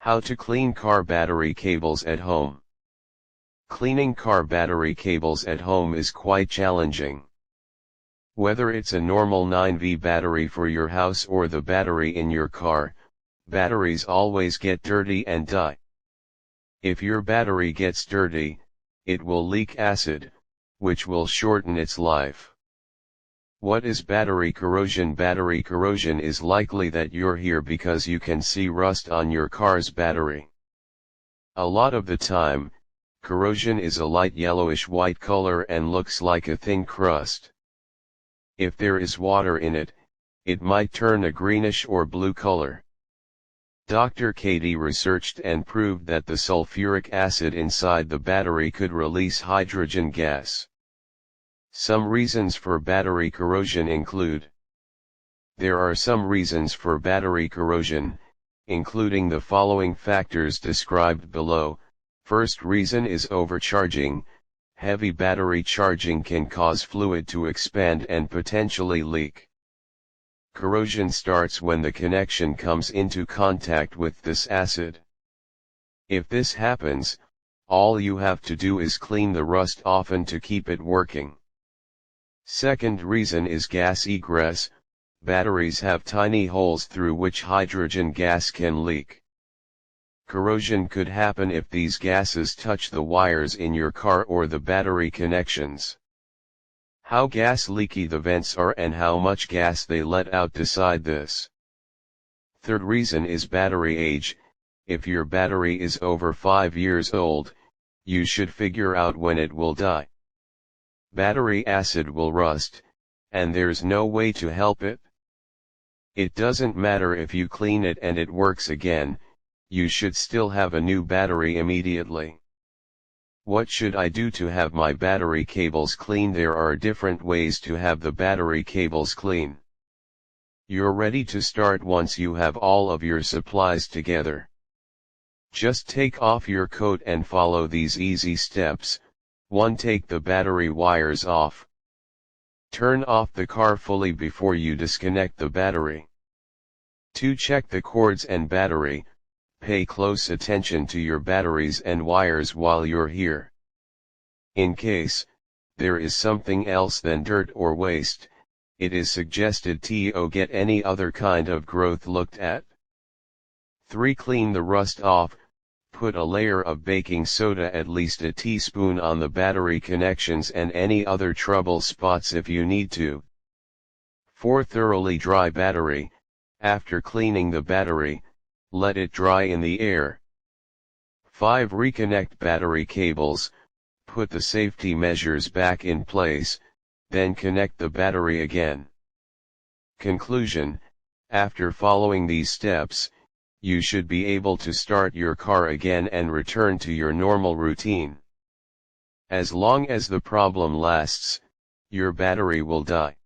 How to clean car battery cables at home. Cleaning car battery cables at home is quite challenging. Whether it's a normal 9V battery for your house or the battery in your car, batteries always get dirty and die. If your battery gets dirty, it will leak acid, which will shorten its life. What is battery corrosion? Battery corrosion is likely that you're here because you can see rust on your car's battery. A lot of the time, corrosion is a light yellowish white color and looks like a thin crust. If there is water in it, it might turn a greenish or blue color. Dr. Katie researched and proved that the sulfuric acid inside the battery could release hydrogen gas. Some reasons for battery corrosion include: there are some reasons for battery corrosion, including the following factors described below. First reason is overcharging. Heavy battery charging can cause fluid to expand and potentially leak. Corrosion starts when the connection comes into contact with this acid. If this happens, all you have to do is clean the rust often to keep it working. Second reason is gas egress. Batteries have tiny holes through which hydrogen gas can leak. Corrosion could happen if these gases touch the wires in your car or the battery connections. How gas leaky the vents are and how much gas they let out decide this. Third reason is battery age. If your battery is over 5 years old, you should figure out when it will die. Battery acid will rust, and there's no way to help it. It doesn't matter if you clean it and it works again, you should still have a new battery immediately. What should I do to have my battery cables clean? There are different ways to have the battery cables clean. You're ready to start once you have all of your supplies together. Just take off your coat and follow these easy steps. 1. Take the battery wires off. Turn off the car fully before you disconnect the battery. 2. Check the cords and battery. Pay close attention to your batteries and wires while you're here. In case there is something else than dirt or waste, it is suggested to get any other kind of growth looked at. 3. Clean the rust off. Put a layer of baking soda, at least a teaspoon, on the battery connections and any other trouble spots if you need to. 4. Thoroughly dry battery. After cleaning the battery, let it dry in the air. 5. Reconnect battery cables. Put the safety measures back in place, then connect the battery again. Conclusion: after following these steps, you should be able to start your car again and return to your normal routine. As long as the problem lasts, your battery will die.